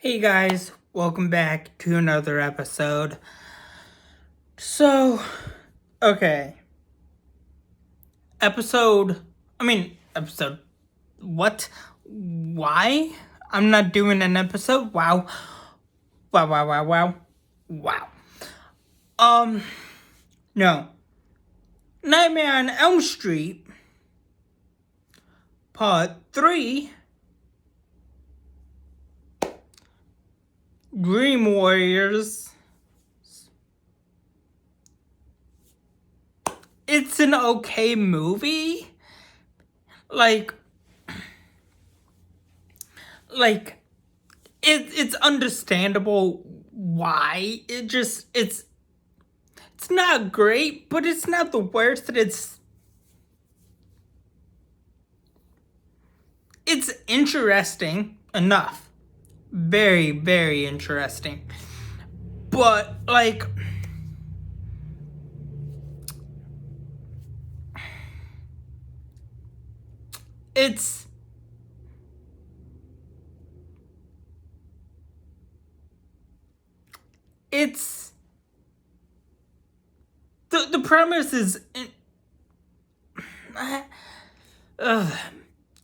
Hey guys, welcome back to another episode. So, okay. Episode, what? Why? I'm not doing an episode? Wow. Wow, wow, wow, wow. Wow. No. Nightmare on Elm Street, Part 3, Dream Warriors. It's an okay movie. Like it's understandable why. It's not great, but it's not the worst. It's interesting enough. Very, very interesting. But it's the premise is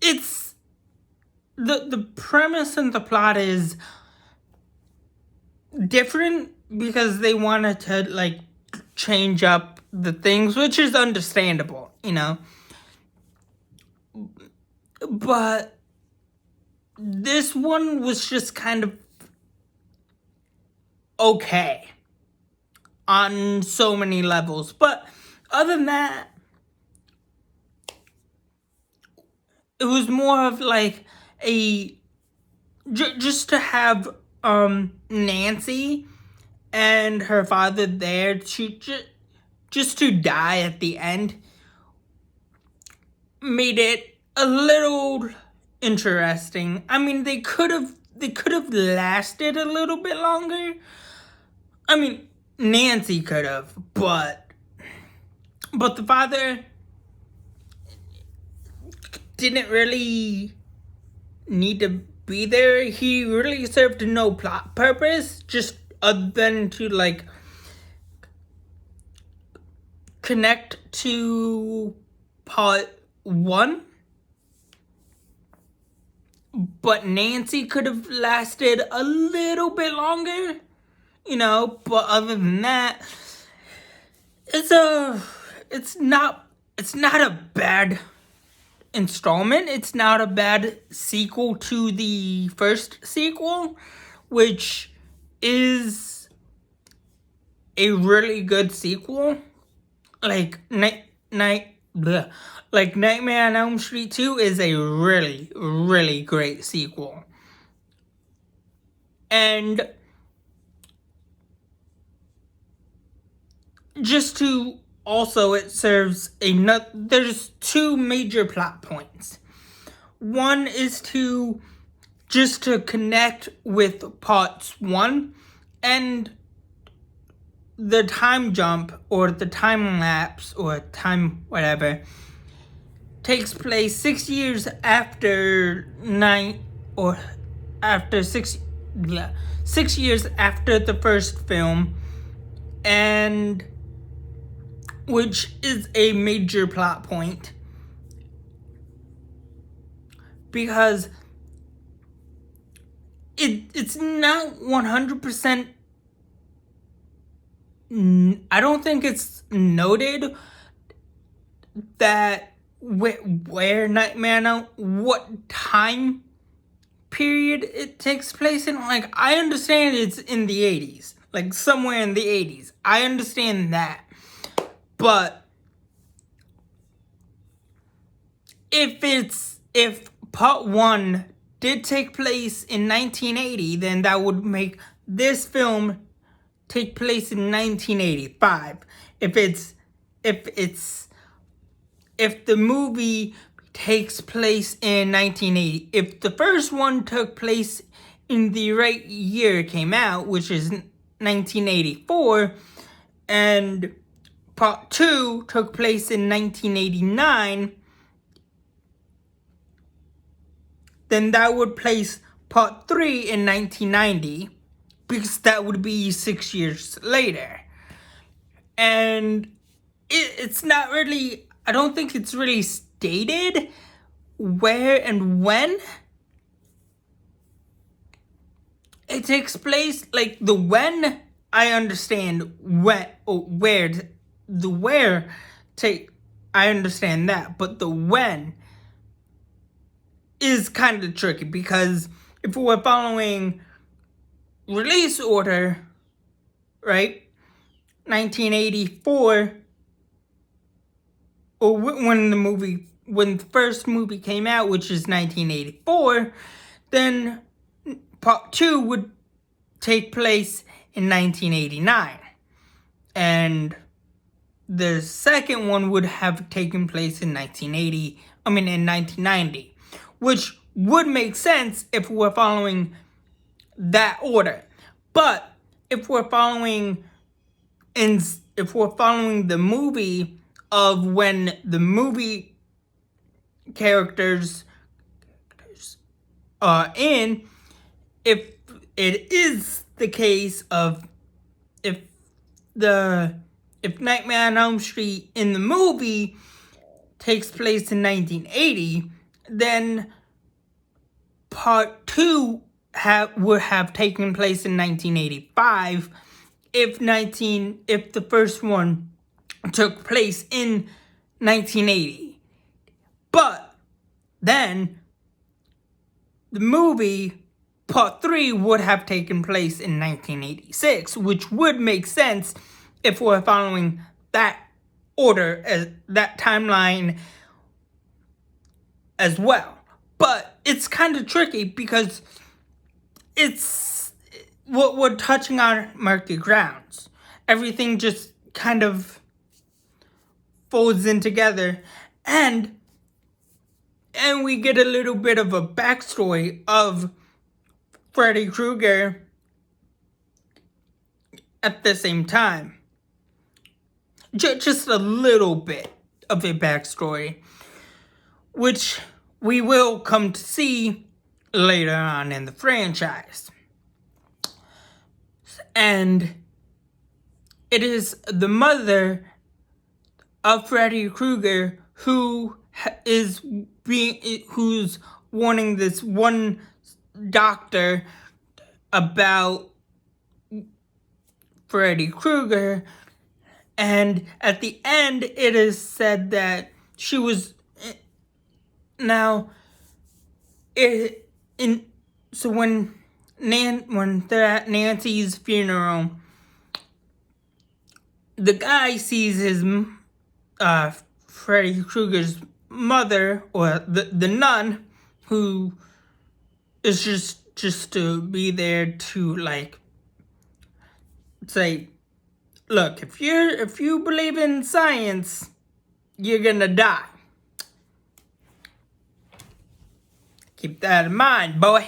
it's the premise and the plot is different because they wanted to change up the things, which is understandable, but this one was just kind of okay on so many levels. But other than that, it was more of just to have Nancy and her father there to just to die at the end made it a little interesting. I mean, they could have lasted a little bit longer. I mean, Nancy could have, but the father didn't really need to be there. He really served no plot purpose, just other than to connect to part 1. But Nancy could have lasted a little bit longer, but other than that, it's not a bad installment. It's not a bad sequel to the first sequel, which is a really good sequel. Nightmare on Elm Street 2 is a really, really great sequel. And just to also, it serves there's 2 major plot points. One is to connect with parts 1, and the time jump or the time lapse or time whatever takes place 6 years after 6 years after the first film, and which is a major plot point because it's not 100%. I don't think it's noted that where Nightmare on what time period it takes place in. I understand it's in the 80s, somewhere in the 80s. I understand that. But if part 1 did take place in 1980, then that would make this film take place in 1985. If the movie takes place in 1980, if the first one took place in the right year it came out, which is 1984, and part 2 took place in 1989, then that would place Part 3 in 1990, because that would be 6 years later. And it's not really, I don't think it's really stated where and when it takes place. Like the when, I understand I understand that, but the when is kind of tricky, because if we're following release order, right, 1984, or when the first movie came out, which is 1984, then part 2 would take place in 1989. And the second one would have taken place in 1990, which would make sense if we're following that order. But if we're following the movie of when the movie characters are in, if it is the case of if Nightmare on Elm Street in the movie takes place in 1980, then part 2 would have taken place in 1985 if the first one took place in 1980. But then the movie part 3 would have taken place in 1986, which would make sense if we're following that order, as that timeline as well. But it's kind of tricky because we're touching on murky grounds. Everything just kind of folds in together, and we get a little bit of a backstory of Freddy Krueger at the same time. Just a little bit of a backstory, which we will come to see later on in the franchise. And it is the mother of Freddy Krueger who's warning this one doctor about Freddy Krueger. And at the end, it is said that she was so when they're at Nancy's funeral, the guy sees his Freddy Krueger's mother, or the nun, who is just to be there to like say, look, if you believe in science, you're gonna die. Keep that in mind, boy.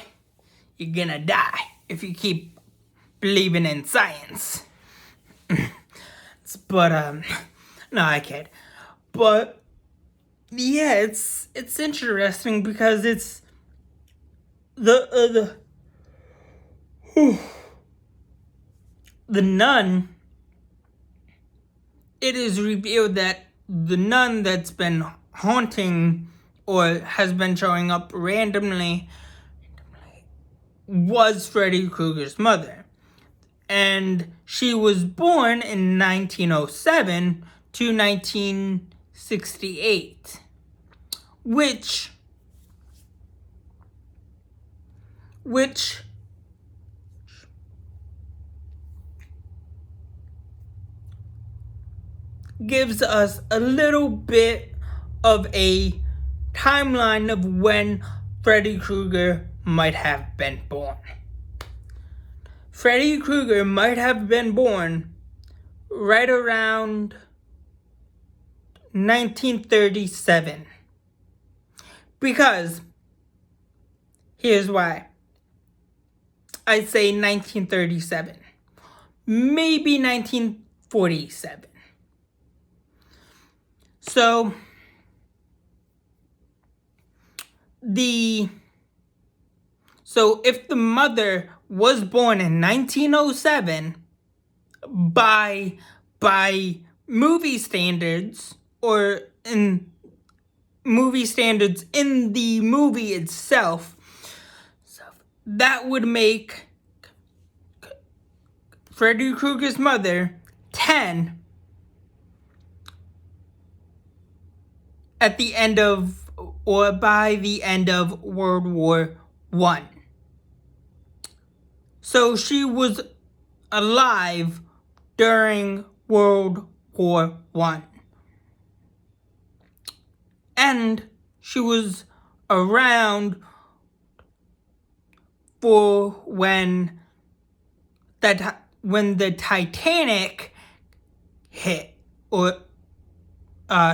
You're gonna die if you keep believing in science. But no, I kid. But yeah, it's interesting because it's the nun. It is revealed that the nun that's been haunting or has been showing up randomly was Freddy Krueger's mother. And she was born in 1907 to 1968, which gives us a little bit of a timeline of when Freddy Krueger might have been born. Freddy Krueger might have been born right around 1937. Because, here's why. I say 1937. Maybe 1947. So, So if the mother was born in 1907, by movie standards, or in movie standards in the movie itself, that would make Freddy Krueger's mother 10 at the end of, or by the end of World War I. So she was alive during World War I. And she was around for when the Titanic hit, or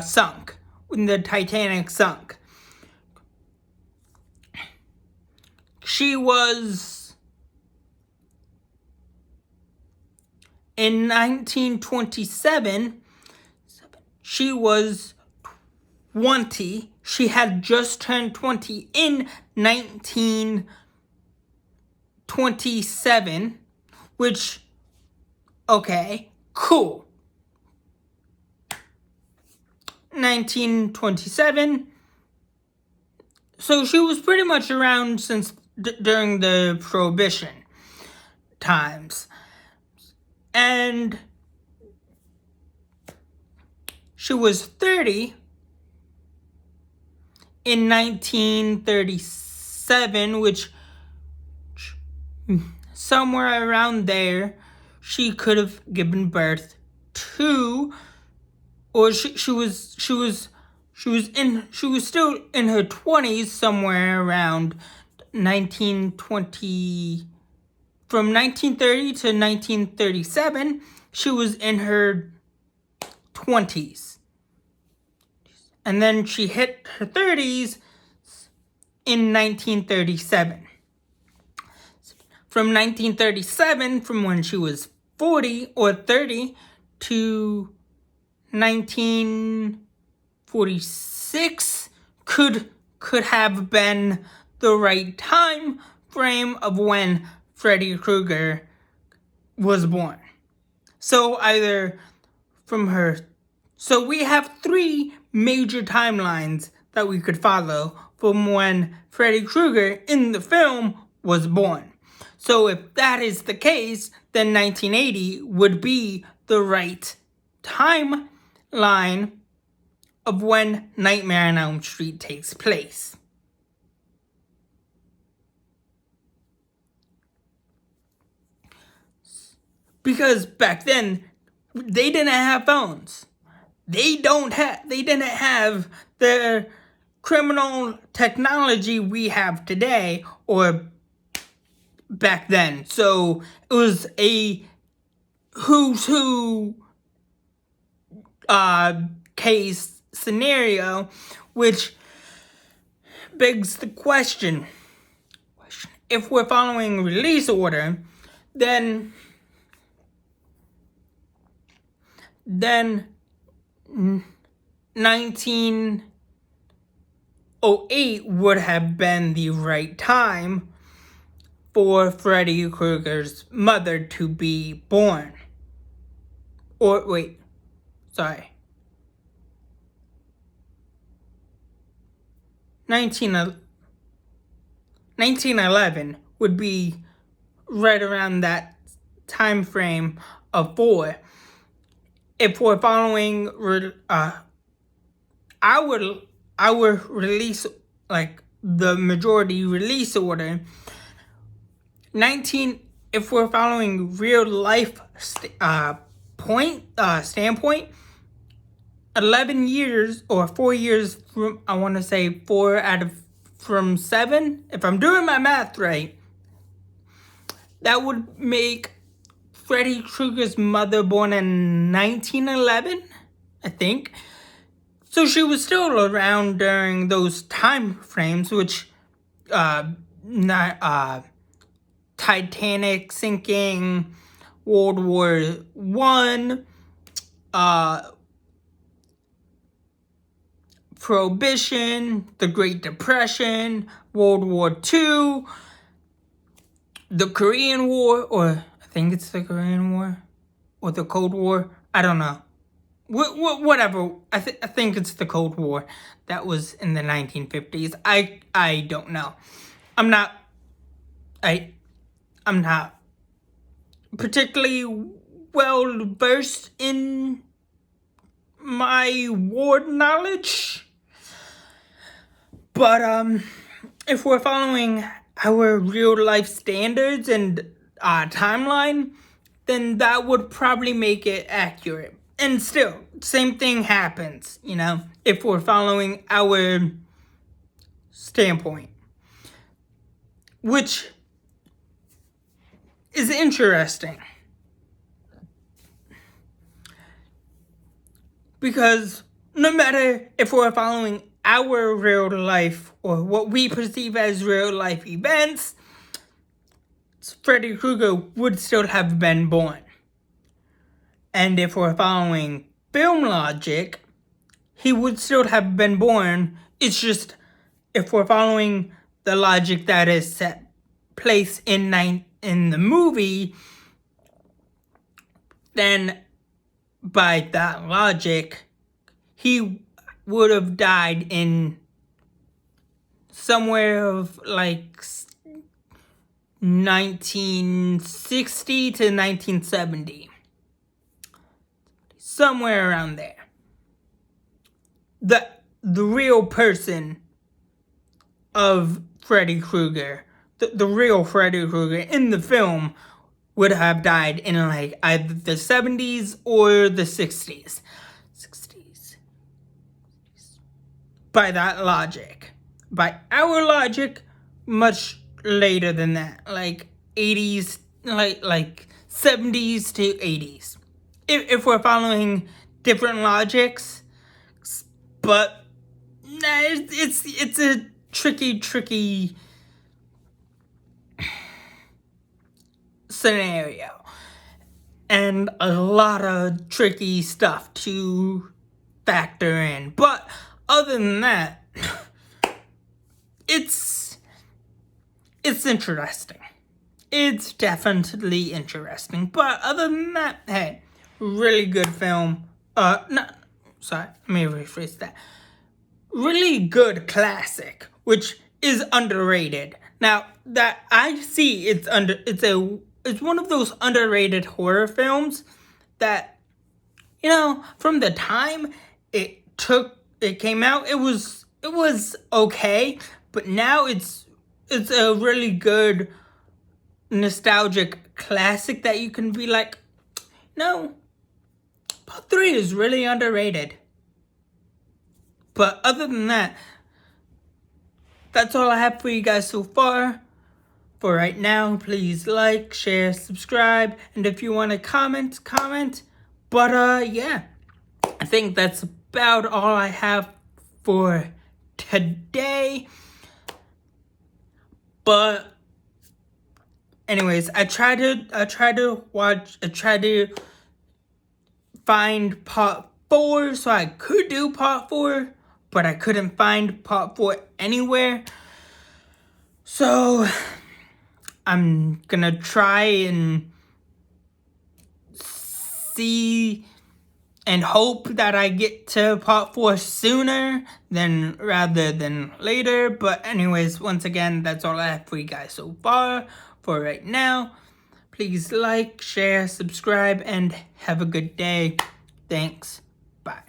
sunk. When the Titanic sunk. She was, in 1927, she was 20. She had just turned 20 in 1927, which, okay, cool. 1927. So she was pretty much around since during the Prohibition times. And she was 30 in 1937, which somewhere around there she could have given birth to, or she was still in her 20s, somewhere around 1920. From 1930 to 1937, she was in her 20s. And then she hit her 30s in 1937. From 1937, from when she was 40 or 30 to 1946 could have been the right time frame of when Freddy Krueger was born. So either from her... So we have 3 major timelines that we could follow from when Freddy Krueger in the film was born. So if that is the case, then 1980 would be the right timeline of when Nightmare on Elm Street takes place. Because back then, they didn't have phones. They didn't have the criminal technology we have today, or back then. So it was a who's who case scenario, which begs the question, if we're following release order, then 1908 would have been the right time for Freddy Krueger's mother to be born. Or, wait, sorry. 1911 would be right around that time frame of 4. If we're following our release, like the majority release order, if we're following real life standpoint, 11 years or 4 years from, I want to say 4 from 7, if I'm doing my math right, that would make Freddy Krueger's mother born in 1911, I think. So she was still around during those time frames, which Titanic sinking, World War I, Prohibition, the Great Depression, World War II, the Korean War, or I think it's the Korean War, or the Cold War. I don't know. Whatever. I think it's the Cold War that was in the 1950s. I don't know. I'm not particularly well versed in my war knowledge, but if we're following our real life standards and timeline, then that would probably make it accurate. And still, same thing happens, if we're following our standpoint, which is interesting. Because no matter if we're following our real life or what we perceive as real life events, Freddy Krueger would still have been born. And if we're following film logic, he would still have been born. It's just if we're following the logic that is set place in the movie, then by that logic, he would have died in somewhere of like 1960 to 1970. Somewhere around there. The real person of Freddy Krueger, the real Freddy Krueger in the film, would have died in like either the 70s or the 60s. By that logic. By our logic, much later than that. Like 80s, like 70s to 80s. If we're following different logics, but it's a tricky scenario, and a lot of tricky stuff to factor in. But other than that, it's interesting. It's definitely interesting. But other than that, hey, really good film. Let me rephrase that. Really good classic, which is underrated. Now that I see, it's one of those underrated horror films that, from the time it came out, it was okay, but now it's a really good nostalgic classic that you can be like, no, Part 3 is really underrated. But other than that, that's all I have for you guys so far. For right now, please like, share, subscribe, and if you want to comment. But yeah, I think that's about all I have for today. But anyways, I try to find part 4 so I could do part 4, but I couldn't find part 4 anywhere. So I'm gonna try and see and hope that I get to part 4 sooner rather than later. But anyways, once again, that's all I have for you guys so far for right now. Please like, share, subscribe, and have a good day. Thanks. Bye.